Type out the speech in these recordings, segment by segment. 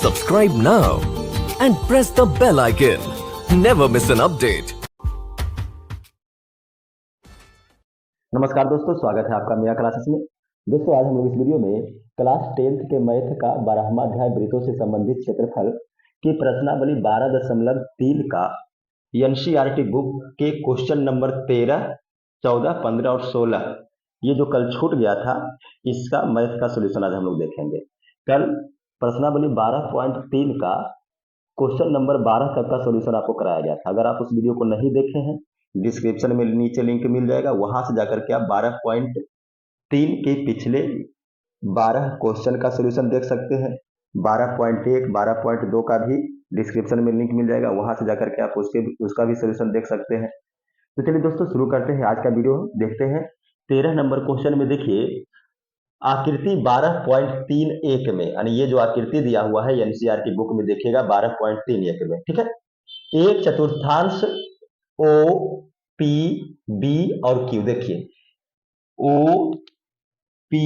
Subscribe now and press the bell icon. Never miss an update. नमस्कार दोस्तों, स्वागत है आपका मेरा क्लासेस में। दोस्तों आज हम लोग इस वीडियो में क्लास 10th के मैथ का 12वां अध्याय वृत्तों से संबंधित क्षेत्रफल की प्रश्नावली 12.3 का एनसीईआरटी बुक के क्वेश्चन नंबर 13, 14, 15 और 16 ये जो कल छूट गया था इसका मैथ का सोल्यूशन आज हम लोग देखेंगे। कल प्रश्नावली 12.3 का क्वेश्चन नंबर 12 तक का सोल्यूशन आपको कराया गया था। अगर आप उस वीडियो को नहीं देखे हैं, डिस्क्रिप्शन में नीचे लिंक मिल जाएगा, वहां से जाकर के आप 12.3 के पिछले 12 क्वेश्चन का सोल्यूशन देख सकते हैं। 12.1, 12.2 का भी डिस्क्रिप्शन में लिंक मिल जाएगा, वहां से जाकर के आप उसका भी सोल्यूशन देख सकते हैं। तो चलिए दोस्तों शुरू करते हैं आज का वीडियो। देखते हैं 13 नंबर क्वेश्चन में। देखिए आकृति 12.31 में, यानी ये जो आकृति दिया हुआ है एनसीईआरटी बुक में देखिएगा 12.31 में, ठीक है। एक चतुर्थांश ओ पी बी और क्यू, देखिए ओ पी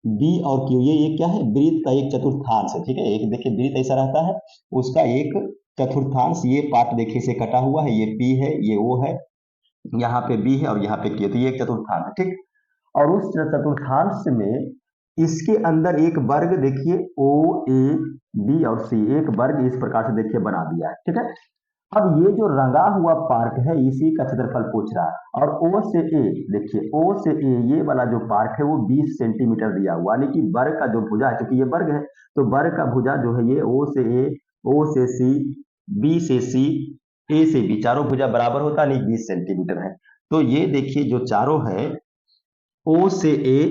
बी और क्यू ये क्या है, वृत्त का एक चतुर्थांश है, ठीक है। एक देखिए वृत्त ऐसा रहता है, उसका एक चतुर्थांश, ये पार्ट देखिए से कटा हुआ है, ये पी है, ये ओ है, यहाँ पे बी है और यहाँ पे क्यू, तो ये एक चतुर्थांश है, ठीक। और उस चतुर्थांश में इसके अंदर एक वर्ग देखिए ओ ए बी और सी, एक वर्ग इस प्रकार से देखिए बना दिया है, ठीक है। अब ये जो रंगा हुआ पार्क है इसी का क्षेत्रफल पूछ रहा है। और ओ से ए, देखिए ओ से ए ये वाला जो पार्क है वो 20 सेंटीमीटर दिया हुआ, यानी कि वर्ग का जो भुजा है, क्योंकि ये वर्ग है तो वर्ग का भुजा जो है ये ओ से ए, ओ से सी, बी से सी, ए से बी, चारों भुजा बराबर होता है, नहीं 20 सेंटीमीटर है। तो ये देखिए जो चारों है ओ से ए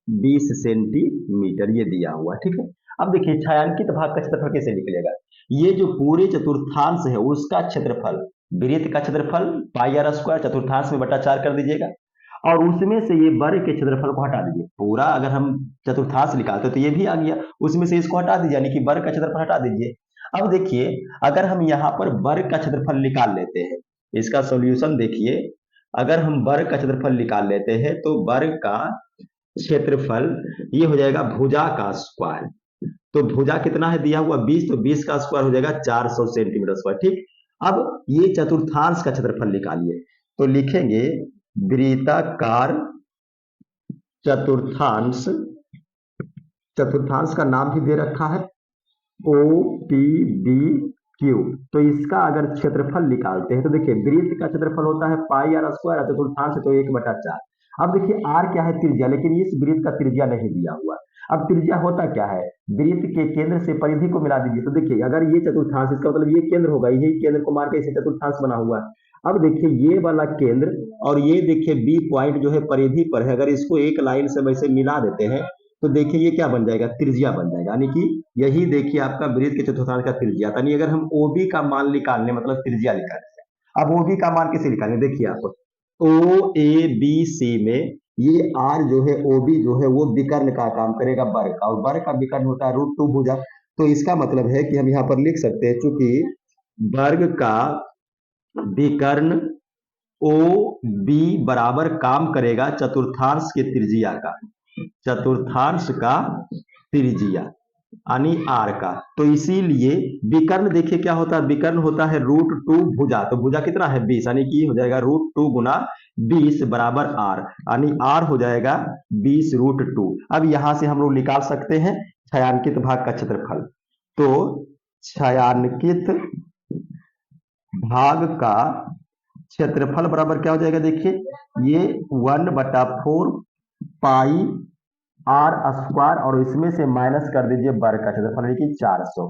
20 सेंटीमीटर ये दिया हुआ, ठीक है। अब देखिए छायांकित भाग का क्षेत्रफल कैसे निकलेगा। ये जो पूरे चतुर्थांश है उसका क्षेत्रफल, वृत्त का क्षेत्रफल पाई आर स्क्वायर चतुर्थांश में बटा 4 कर दीजिएगा, और उसमें से ये वर्ग के क्षेत्रफल को हटा दीजिए। पूरा अगर हम चतुर्थांश निकालते तो ये भी आ गया, उसमें से इसको हटा दीजिए, यानी कि वर्ग का क्षेत्रफल हटा दीजिए। अब देखिए अगर हम यहाँ पर वर्ग का क्षेत्रफल निकाल लेते हैं, इसका सोल्यूशन देखिए, अगर हम वर्ग का क्षेत्रफल निकाल लेते हैं तो वर्ग का क्षेत्रफल ये हो जाएगा भुजा का स्क्वायर। तो भुजा कितना है दिया हुआ 20, तो 20 का स्क्वायर हो जाएगा 400 सेंटीमीटर स्क्वायर, ठीक। अब ये चतुर्थांश का क्षेत्रफल निकालिए, तो लिखेंगे वृत्ताकार चतुर्थांश, चतुर्थांश का नाम भी दे रखा है ओ पी बी क्यू। तो इसका अगर क्षेत्रफल निकालते हैं तो देखिए वृत्त का क्षेत्रफल होता है पाई आर स्क्वायर, चतुर्थांश तो 1/4। अब देखिए आर क्या है, त्रिज्या, लेकिन इस वृत्त का त्रिज्या नहीं दिया हुआ। अब त्रिज्या होता क्या है, वृत्त के केंद्र से परिधि को मिला दीजिए। तो देखिए अगर ये चतुर्थांश, इसका मतलब ये केंद्र होगा, यही केंद्र को मार के इसे चतुर्थांश बना हुआ है। अब देखिए ये वाला केंद्र और ये देखिए बी पॉइंट जो है परिधि पर है, अगर इसको एक लाइन से वैसे मिला देते हैं तो देखिए ये क्या बन जाएगा, त्रिज्या बन जाएगा, यानी कि यही देखिए आपका वृत्त के चतुर्थांश का त्रिज्या। यानी अगर हम ओबी का मान निकालने, मतलब त्रिज्या निकालने, अब ओबी का मान कैसे निकालें, देखिए आप ओ ए बी सी में ये आर जो है ओबी जो है वो विकर्ण का काम करेगा वर्ग का, और वर्ग का विकर्ण होता है √2 भुजा। तो इसका मतलब है कि हम यहाँ पर लिख सकते हैं, चूंकि वर्ग का विकर्ण ओ बी बराबर काम करेगा चतुर्थांश के त्रिज्या का, चतुर्थांश का त्रिज्या यानी आर का। तो इसीलिए विकर्ण देखिए क्या होता है, विकर्ण होता है √2 भुजा, तो भुजा कितना है 20, यानी कि हो जाएगा √2 गुना 20 बराबर आर, यानी आर हो जाएगा 20√2। अब यहां से हम लोग निकाल सकते हैं छायांकित भाग का क्षेत्रफल। तो छायांकित भाग का क्षेत्रफल बराबर क्या हो जाएगा, देखिए ये 1/4 पाई आर स्क्वायर, और इसमें से माइनस कर दीजिए वर्ग का क्षेत्रफल, यानी कि 400।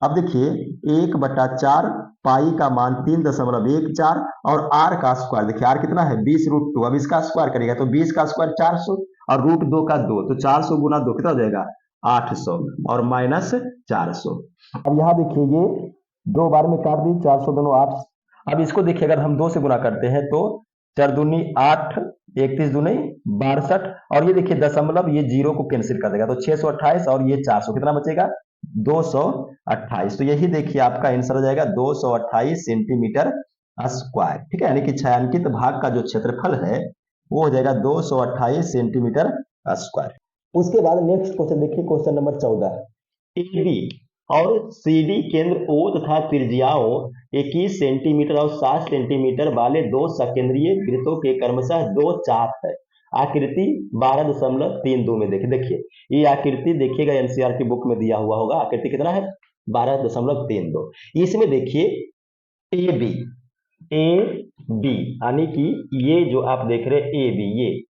अब देखिए 1/4 पाई का मान 3.14 और आर का स्क्वायर, देखिए आर कितना है 20√2, अब इसका स्क्वायर करेगा तो 20 का स्क्वायर 400 और √2 का 2, तो 400 गुना 2 कितना हो जाएगा 800 और माइनस 400। अब यहाँ देखिए ये 2 बार में काट दी, 400 दोनों 8। अब इसको देखिए अगर हम 2 से गुना करते हैं तो 4 दूनी 8, 31 दूनी 62, और ये देखिए दशमलव ये जीरो को कैंसिल कर देगा, तो 628 और ये 400 कितना बचेगा 228। तो यही देखिए आपका आंसर हो जाएगा 228 सेंटीमीटर स्क्वायर, ठीक है। यानी कि छायांकित भाग का जो क्षेत्रफल है वो हो जाएगा 228 सेंटीमीटर स्क्वायर। उसके बाद नेक्स्ट क्वेश्चन देखिए, क्वेश्चन नंबर 14। ए बी और CD केंद्र O तथा त्रिज्याओं 21 सेंटीमीटर और 60 सेंटीमीटर वाले दो सकेंद्रीय वृत्तों के क्रमशः दो चाप है। आकृति 12.32 में देखिए ये आकृति देखिएगा, एनसीईआरटी बुक में दिया हुआ होगा। आकृति कितना है? 12.32। इसमें देखिए ए बी, ए बी यानी कि ये जो आप देख रहे हैं ए बी, ये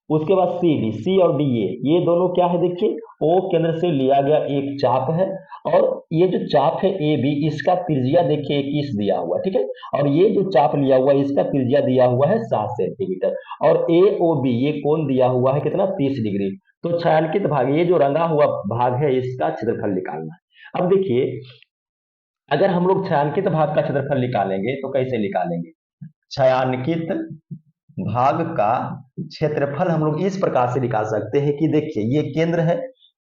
उसके बाद सी डी, सी और डी, ये दोनों क्या है? देखिए ओ केंद्र से लिया गया एक चाप है, और ये जो चाप है ए बी, इसका त्रिज्या देखिए 21 दिया हुआ, ठीक है। और ये जो चाप लिया हुआ है इसका त्रिज्या दिया हुआ है 7 सेंटीमीटर, और ए ओ बी ये कोण दिया हुआ है कितना? 30 डिग्री। तो छायांकित भाग, ये जो रंगा हुआ भाग है, इसका क्षेत्रफल निकालना है। अब देखिए अगर हम लोग छायांकित भाग का क्षेत्रफल निकालेंगे तो कैसे निकालेंगे? छायांकित भाग का क्षेत्रफल हम लोग इस प्रकार से निकाल सकते हैं कि देखिए ये केंद्र है,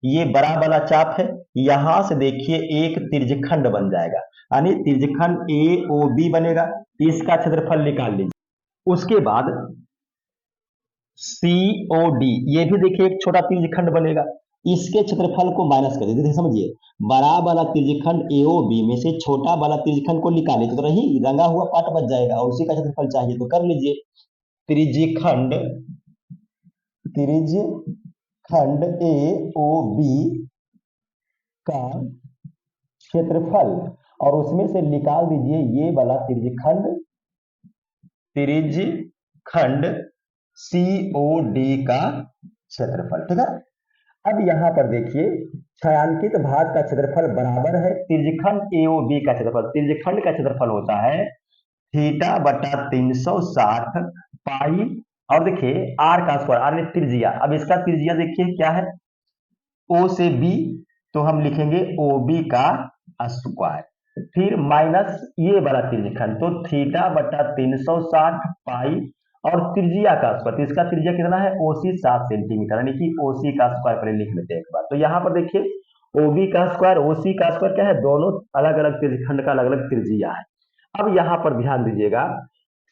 ये बड़ा वाला चाप है, यहां से देखिए एक त्रिज्यखंड बन जाएगा, यानी त्रिज्यखंड ए ओ बी बनेगा। इसका क्षेत्रफल निकाल लीजिए। उसके बाद सी ओ डी, ये भी देखिए एक छोटा त्रिज्यखंड बनेगा, इसके क्षेत्रफल को माइनस कर दीजिए। समझिए, बड़ा वाला त्रिज्यखंड ए ओ बी में से छोटा वाला त्रिज्यखंड को निकाले तो रही रंगा हुआ पार्ट बच जाएगा, और उसी का क्षेत्रफल चाहिए तो कर लीजिए। त्रिज्यखंड त्रिज्यखंड ए ओ बी का क्षेत्रफल, और उसमें से निकाल दीजिए ये वाला त्रिज्यखंड सी ओ डी का क्षेत्रफल, ठीक है। अब यहां पर देखिए छायांकित भाग का क्षेत्रफल बराबर है त्रिज्यखंड ए ओ बी का क्षेत्रफल। त्रिज्यखंड का क्षेत्रफल होता है थीटा बटा 360 पाई, और देखिए आर का स्क्वायर, आर त्रिज्या। अब इसका त्रिज्या देखिए क्या है? ओ से बी, तो हम लिखेंगे ओ बी का स्क्वायर, फिर माइनस ये वाला त्रिज्यखंड, तो थीटा बटा 360 पाई, और त्रिज्या का स्क्वायर, तो इसका त्रिज्या कितना है? ओसी 7 सेंटीमीटर, यानी कि ओसी का स्क्वायर पहले लिख लेते हैं एक बार। तो यहाँ पर देखिए ओबी का स्क्वायर ओसी का स्क्वायर क्या है? दोनों अलग अलग त्रिज्यखंड का अलग अलग त्रिज्या है। अब यहाँ पर ध्यान दीजिएगा,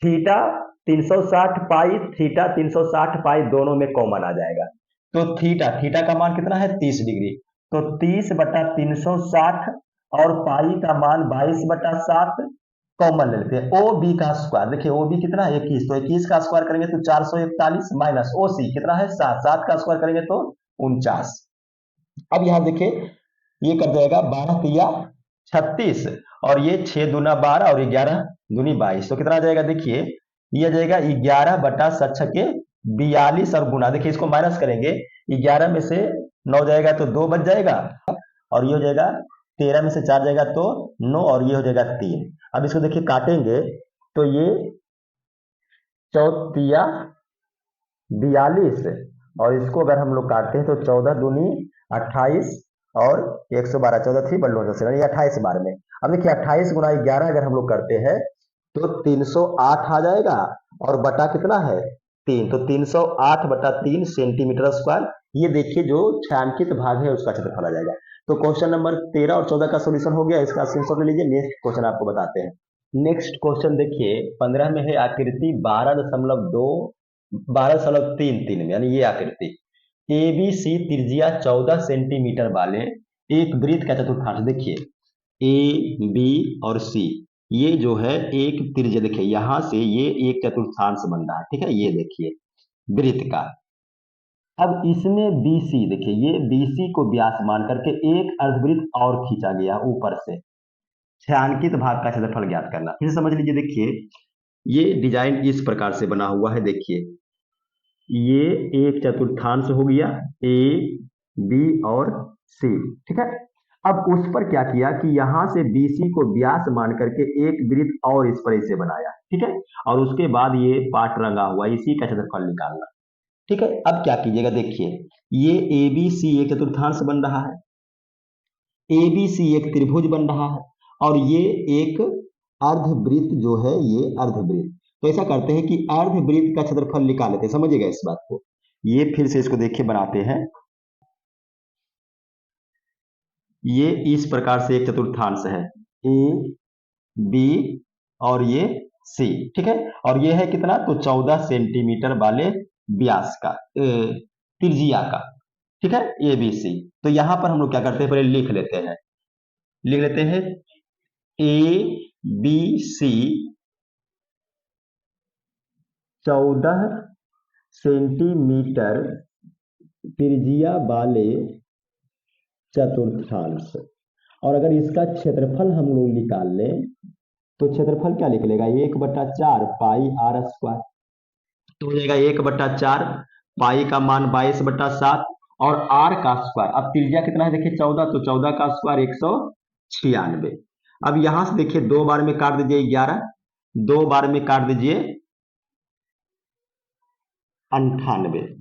थीटा 360 पाई, थीटा 360 पाई दोनों में कॉमन आ जाएगा, तो थीटा, थीटा का मान कितना है? 30 डिग्री, तो 30 बटा 360, और पाई का मान 22 बटा 7 कॉमन ले लेते हैं। ओ बी का स्क्वायर, देखिए ओ बी कितना है? 21, तो 21 का स्क्वायर करेंगे तो 441, माइनस ओ सी कितना है? 7, 7 का स्क्वायर करेंगे तो 49। अब यहां देखिए ये कर जाएगा 12 तिया 36, और ये 6 दूना 12 और 11 दूनी 22, तो कितना आ जाएगा? देखिए ये आ जाएगा 11 बटा 7 42, और गुना देखिए इसको माइनस करेंगे, 11 में से 9 जाएगा तो 2 बच जाएगा, और ये हो जाएगा 13 में से 4 जाएगा तो 9, और ये हो जाएगा 3। अब इसको देखिए काटेंगे तो ये 14 42, और इसको अगर हम लोग काटते हैं तो 14 दूनी 28, और 112, 14 थी बल्लो 28 बार में। अब देखिए 28 गुना 11 अगर हम लोग करते हैं तो 308 आ जाएगा, और बटा कितना है? 3, तो 308 बटा 3 सेंटीमीटर स्क्वायर। ये देखिए जो छायांकित भाग है उसका क्षेत्रफल आ जाएगा। तो क्वेश्चन नंबर 13 और 14 का सोल्यूशन हो गया, इसका स्क्रीनशॉट ले लीजिए। नेक्स्ट क्वेश्चन आपको बताते हैं। नेक्स्ट क्वेश्चन देखिए 15 में है आकृति 12.33 में, यानी ये आकृति ए बी सी त्रिज्या 14 सेंटीमीटर वाले एक वृत्त का चतुर्थांश। देखिए ए बी और सी, ये जो है एक त्रिज्या, देखिए यहां से ये एक चतुर्थांश बन रहा है, ठीक है। ये देखिए वृत्त का, अब इसमें BC, देखिए ये BC को व्यास मान करके एक अर्धवृत्त और खींचा गया ऊपर से। छायांकित भाग का क्षेत्रफल ज्ञात करना। फिर समझ लीजिए, देखिए ये डिजाइन इस प्रकार से बना हुआ है। देखिए ये एक चतुर्थांश हो गया ए बी और सी, ठीक है। अब उस पर क्या किया कि यहां से BC को व्यास मान करके एक वृत्त और इस पर इसे बनाया, ठीक है। और उसके बाद ये पार्ट रंगा हुआ, इसी का क्षेत्रफल निकालना, ठीक है। अब क्या कीजिएगा, देखिए ये ABC एक चतुर्थांश बन रहा है, ABC एक त्रिभुज बन रहा है, और ये एक अर्धवृत्त जो है, ये अर्धवृत्त। तो ऐसा करते हैं कि अर्धवृत्त का क्षेत्रफल निकाल लेते हैं, समझिएगा इस बात को। ये फिर से इसको देखिए बनाते हैं। ये इस प्रकार से एक चतुर्थांश है ए बी और ये सी, ठीक है। और ये है कितना? तो 14 सेंटीमीटर वाले व्यास का, त्रिज्या का, ठीक है, ABC। तो यहां पर हम लोग क्या करते हैं, पहले लिख लेते हैं लिख लेते हैं ए बी सी 14 सेंटीमीटर त्रिज्या वाले चतुर्थांश। और अगर इसका क्षेत्रफल हम लोग निकाल लें तो क्षेत्रफल क्या निकलेगा, 1/4 पाई आर स्क्वायर। तो हो जाएगा 1/4 पाई का मान 22/7 और आर का स्क्वायर। अब त्रिज्या कितना है देखिए 14, तो 14 का स्क्वायर 196। अब यहां से देखिए 2 बार में काट दीजिए 11, 2 बार में काट दीजिए 98,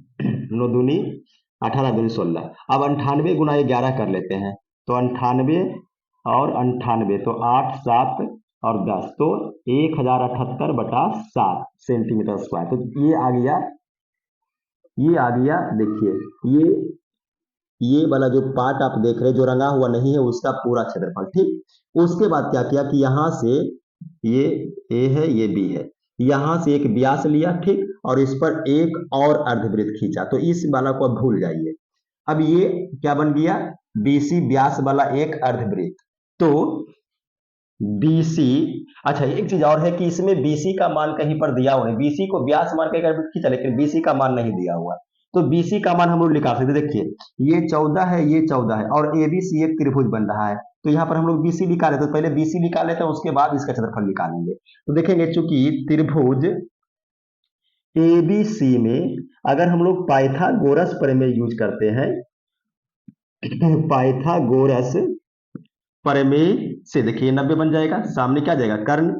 9 दूनी 18 दूनी 16। अब 98 गुना 11 कर लेते हैं, तो 98 और 98 तो 8 7 और 10, तो 1078/7 सेंटीमीटर स्क्वायर। तो ये आ गया, ये आ गया देखिए, ये वाला जो पार्ट आप देख रहे हैं जो रंगा हुआ नहीं है उसका पूरा क्षेत्रफल। ठीक, उसके बाद क्या किया कि यहां से ये ए है ये बी है, यहां से एक व्यास लिया, ठीक, और इस पर एक और अर्धवृत्त खींचा। तो इस वाला को अब भूल जाइए। अब ये क्या बन गया, बीसी व्यास वाला एक अर्धवृत्त। तो बीसी, अच्छा एक चीज और है कि इसमें बीसी का मान कहीं पर दिया हुआ है, बीसी को व्यास मान के खींचा लेकिन बीसी का मान नहीं दिया हुआ। तो बीसी का मान हम लोग निकाल सकते, देखिए ये 14 है ये 14 है और एबीसी एक त्रिभुज बन रहा है। तो यहाँ पर हम लोग बीसी निकाले, तो पहले बीसी निकाल लेते हैं उसके बाद इसका क्षेत्रफल निकालेंगे। तो देखेंगे चूंकि त्रिभुज एबीसी में अगर हम लोग पाइथागोरस प्रमेय यूज करते हैं, पाइथागोरस प्रमेय से देखिए 90 बन जाएगा, सामने क्या जाएगा कर्ण,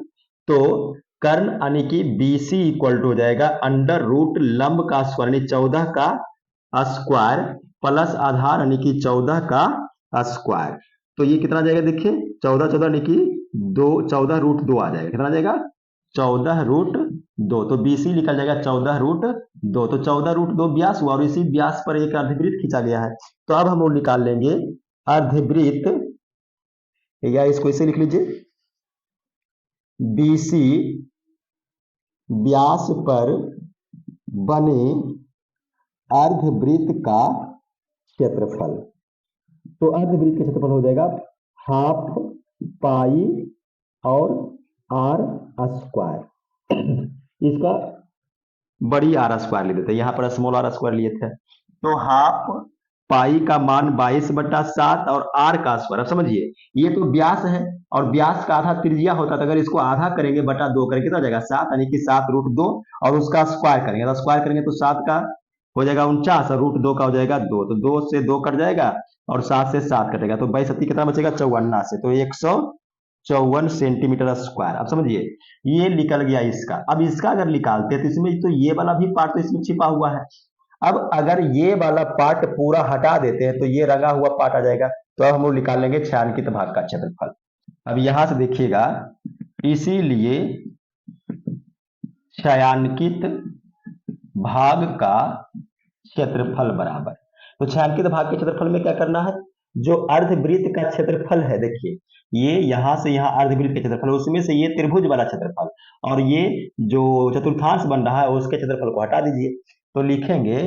तो कर्ण यानी कि बीसी इक्वल टू हो जाएगा अंडर रूट लंब का स्क्वायर यानी 14 का स्क्वायर प्लस आधार यानी कि 14 का स्क्वायर। तो ये कितना जाएगा देखिए 14 14 यानी कि 2, 14 रूट 2 आ जाएगा, कितना आ जाएगा 14 रूट 2। तो बीसी निकल जाएगा 14 रूट 2, तो 14 रूट 2 व्यास हुआ और इसी व्यास पर एक अर्धवृत्त खींचा गया है। तो अब हम लोग निकाल लेंगे अर्धवृत्त, या इसको इसे लिख लीजिए बीसी व्यास पर बने अर्धवृत्त का क्षेत्रफल। तो अर्धवृत्त का क्षेत्रफल हो जाएगा हाफ पाई और आर स्क्वायर। इसका बड़ी आर स्क्वायर ले देते हैं, यहां पर स्मॉल आर स्क्वायर लिए थे। तो हाफ पाई का मान 22/7 और आर का स्क्वायर। अब समझिए ये तो व्यास है और व्यास का आधा त्रिज्या होता है, तो अगर इसको आधा करेंगे बटा 2 करेंगे कितना जाएगा 7 यानी कि 7 रूट 2 और उसका स्क्वायर करेंगे, तो स्क्वायर करेंगे तो 7 का हो जाएगा 49 और रूट 2 का हो जाएगा 2, तो 2 से 2 कट जाएगा और 7 से 7 कटेगा, तो 22 कितना बचेगा 54 से, तो 154 सेंटीमीटर स्क्वायर। अब समझिए ये निकल गया इसका। अब इसका अगर निकालते हैं तो इसमें तो ये वाला भी पार्ट तो इसमें छिपा हुआ है। अब अगर ये वाला पार्ट पूरा हटा देते हैं तो ये रंगा हुआ पार्ट आ जाएगा। तो अब हम लोग निकाल लेंगे छायांकित भाग का क्षेत्रफल। अब यहां से देखिएगा, इसीलिए छायांकित भाग का क्षेत्रफल बराबर, तो छायांकित भाग के क्षेत्रफल में क्या करना है, जो अर्धवृत्त का क्षेत्रफल है देखिए ये यहां से यहां अर्धवृत्त का क्षेत्रफल, उसमें से ये त्रिभुज वाला क्षेत्रफल और ये जो चतुर्थांश बन रहा है उसके क्षेत्रफल को हटा दीजिए। तो लिखेंगे,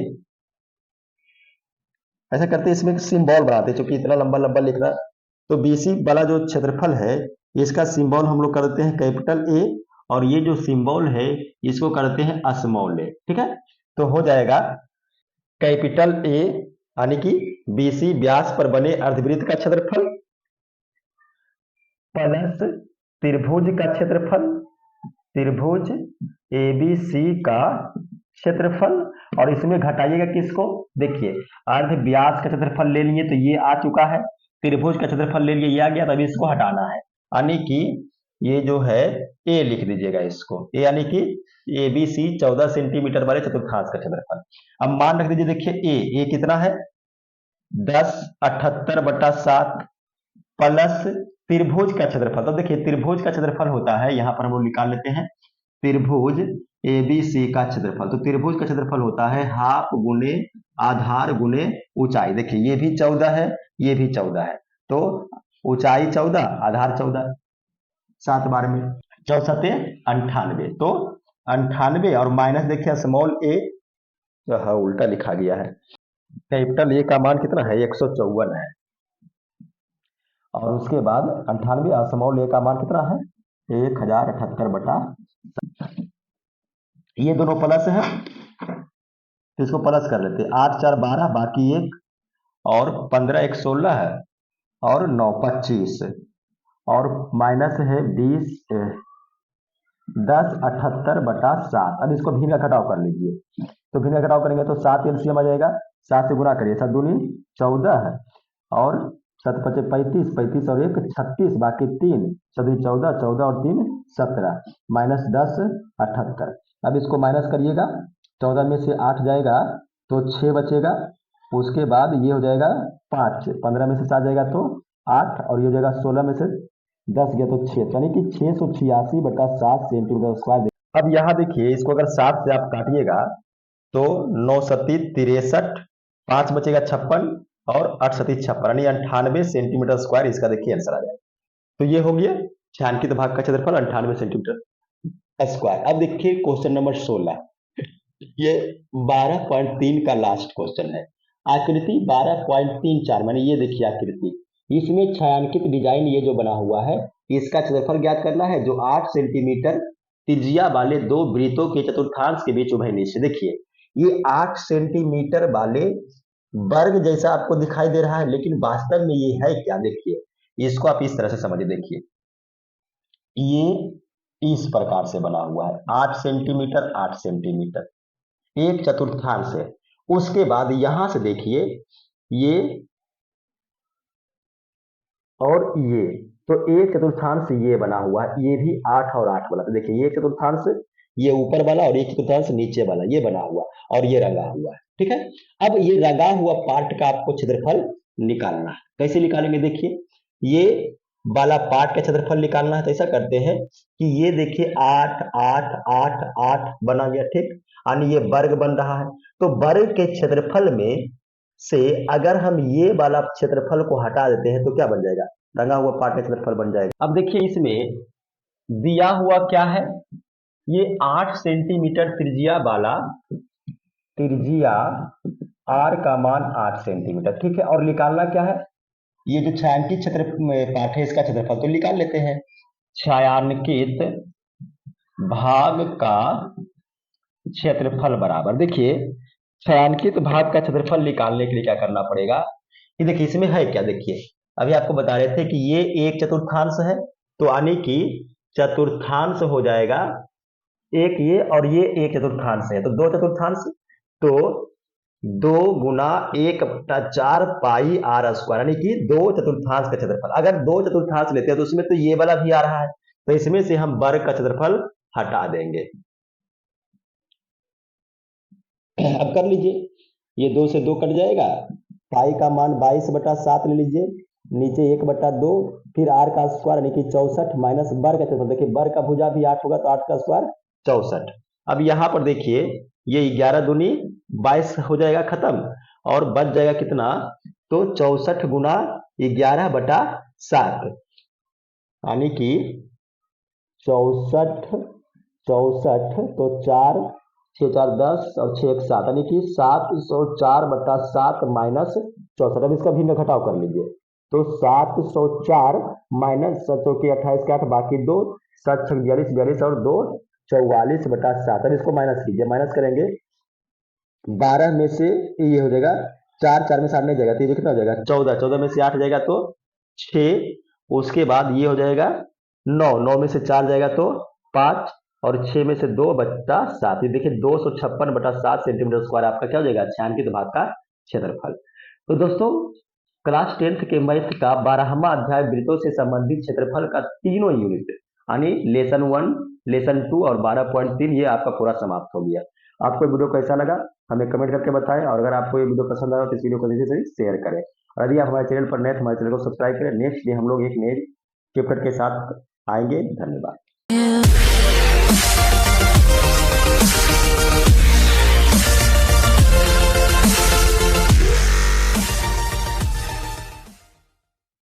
ऐसा करते हैं इसमें सिंबल बनाते हैं क्योंकि इतना लंबा लंबा लिखना। तो बीसी वाला जो क्षेत्रफल है इसका सिंबल हम लोग करते हैं कैपिटल ए और ये जो सिंबल है इसको करते हैं स्मॉल ए, ठीक है। तो हो जाएगा कैपिटल ए यानी कि बीसी व्यास पर बने अर्धवृत्त का क्षेत्रफल प्लस त्रिभुज का क्षेत्रफल, त्रिभुज एबीसी का क्षेत्रफल, और इसमें घटाइएगा किसको, देखिए अर्ध व्यास का क्षेत्रफल ले लिए तो ये आ चुका है, त्रिभुज का क्षेत्रफल ले लिए ये आ गया, तब इसको हटाना है यानी कि ये जो है ए लिख दीजिएगा इसको, ए यानी कि एबीसी 14 सेंटीमीटर वाले चतुर्थांश का क्षेत्रफल। अब मान रख दीजिए देखिए ए कितना है 1078/7 प्लस त्रिभुज का क्षेत्रफल। तो देखिए त्रिभुज का क्षेत्रफल होता है, यहां पर हम लोग निकाल लेते हैं त्रिभुज एबीसी का क्षेत्रफल। तो त्रिभुज का क्षेत्रफल होता है हाफ गुने आधार गुने ऊंचाई। देखिए ये भी 14 है ये भी 14 है, तो ऊंचाई 14 आधार 14, 7 बार में 4 98, तो 98 और माइनस देखिए स्मॉल ए, हाँ उल्टा लिखा गया है, कैपिटल ए का मान कितना है 154 है। और उसके बाद 98 और स्मॉल ए का मान कितना है 1078/, ये दोनों प्लस है तो इसको प्लस कर लेते हैं। 8 4 12 बाकी 1 और 15 1 16 है और 9 25 और माइनस है 20 1078/7। अब इसको भिन्न घटाव कर लीजिए, तो भिन्न घटाव करेंगे तो 7 एलसीएम आ जाएगा, 7 से गुना करिए, 7 दूनी 14 है और 7 पचे 35, 35 और 1 36 बाकी 3, 7 14, 14 और 3 17 माइनस 10 78। अब इसको माइनस करिएगा, 14 में से 8 जाएगा तो 6 बचेगा, उसके बाद ये हो जाएगा 5, 15 में से 7 जाएगा तो 8 और ये हो जाएगा 16 में से 10 गया तो 6, यानी कि 686/7 सेंटीमीटर स्क्वायर। अब यहाँ देखिए इसको अगर 7 से आप काटिएगा तो 9 सत्ती 63, 5 बचेगा 56 और 8 सत्ती 56 यानी 98 सेंटीमीटर स्क्वायर इसका देखिए आंसर आ जाएगा। तो ये हो गया छायांकित भाग का क्षेत्रफल 98 सेंटीमीटर स्क्वायर। अब देखिए क्वेश्चन नंबर 16, ये 12.3 का लास्ट क्वेश्चन है। आकृति 12.34 माने ये देखिए आकृति, इसमें छायांकित डिजाइन ये जो बना हुआ है इसका क्षेत्रफल ज्ञात करना है, जो 8 सेंटीमीटर त्रिज्या वाले दो वृत्तों के चतुर्थांश के बीच उभयनिष्ठ। देखिए ये 8 सेंटीमीटर वाले वर्ग जैसा आपको दिखाई दे रहा है, लेकिन वास्तव में ये है क्या, देखिए इसको आप इस तरह से समझिए। देखिए ये इस प्रकार से बना हुआ है, 8 सेंटीमीटर 8 सेंटीमीटर एक चतुर्थांश है। उसके बाद यहां से देखिए ये और ये, तो एक चतुर्थांश ये बना हुआ है, ये भी 8 और 8 वाला। तो देखिए ये चतुर्थांश ये ऊपर वाला और एक चतुर्थांश नीचे वाला ये बना हुआ और ये रंगा हुआ है, ठीक है। अब ये रंगा हुआ पार्ट का आपको क्षेत्रफल निकालना है। कैसे निकालेंगे, देखिए ये वाला पार्ट का क्षेत्रफल निकालना है तो ऐसा करते हैं कि ये देखिए 8 8 8 8 बना गया, ठीक, यानी ये वर्ग बन रहा है। तो वर्ग के क्षेत्रफल में से अगर हम ये वाला क्षेत्रफल को हटा देते हैं तो क्या बन जाएगा, रंगा हुआ पार्ट का क्षेत्रफल बन जाएगा। अब देखिए इसमें दिया हुआ क्या है, ये 8 सेंटीमीटर त्रिज्या वाला, त्रिज्या r का मान 8 सेंटीमीटर, ठीक है। और निकालना क्या है, ये जो छायांकित क्षेत्र पार्ट है इसका क्षेत्रफल तो निकाल लेते हैं। छायांकित भाग का क्षेत्रफल बराबर, देखिए छायांकित भाग का क्षेत्रफल निकालने के लिए क्या करना पड़ेगा, ये देखिए इसमें है क्या, देखिए अभी आपको बता रहे थे कि ये एक चतुर्थांश है, तो यानी कि चतुर्थांश हो जाएगा एक ये और ये एक चतुर्थांश है, तो दो चतुर्थांश, तो 2 गुना 1/4 पाई r स्क्वायर, यानी कि दो चतुर्थांश का क्षेत्रफल। अगर दो चतुर्थांश लेते हैं तो उसमें तो ये वाला भी आ रहा है, तो इसमें से हम वर्ग का क्षेत्रफल हटा देंगे। अब कर लीजिए, ये 2 से 2 कट जाएगा, पाई का मान 22/7 ले लीजिए, नीचे 1/2, फिर r का स्क्वायर यानी कि 64 माइनस वर्ग का क्षेत्रफल, देखिए वर्ग का भुजा भी 8 होगा तो 8 का स्क्वायर 64। अब यहाँ पर देखिए ये 11 दूनी 22 हो जाएगा खत्म, और बच जाएगा कितना, तो 64 गुना 11/7 यानी कि 64 तो 4 6 4 10 और 6 1 7 यानी कि 704/7 माइनस 64। अब इसका भिन्न घटाव कर लीजिए, तो 704 माइनस 7 चौके 28 के 8 बाकी 2 7 6 42 42 और 2 44/7। अब इसको माइनस कीजिए, माइनस करेंगे 12 में से ये हो जाएगा 4 4 में से 8 नहीं जाएगा, तो ये कितना हो जाएगा 14, 14 में से 8 जाएगा तो 6, उसके बाद ये हो जाएगा 9, 9 में से 4 जाएगा तो 5 और 6 में से 2/7। ये देखिए 256/7 सेंटीमीटर स्क्वायर आपका क्या हो जाएगा, छायांकित भाग का क्षेत्रफल। तो दोस्तों क्लास 10th के मैथ का 12वां अध्याय वृत्तों से संबंधित क्षेत्रफल का तीनों यूनिट यानी लेसन 1, लेसन 2 और 12.3 ये आपका पूरा समाप्त हो गया। आपको वीडियो कैसा लगा हमें कमेंट करके बताएं, और अगर आपको ये वीडियो पसंद आया तो इस वीडियो को जल्दी से शेयर करें, और यदि आप हमारे चैनल पर नए तो हमारे चैनल को सब्सक्राइब करें। नेक्स्ट डे हम लोग एक नए चैप्टर के साथ आएंगे। धन्यवाद।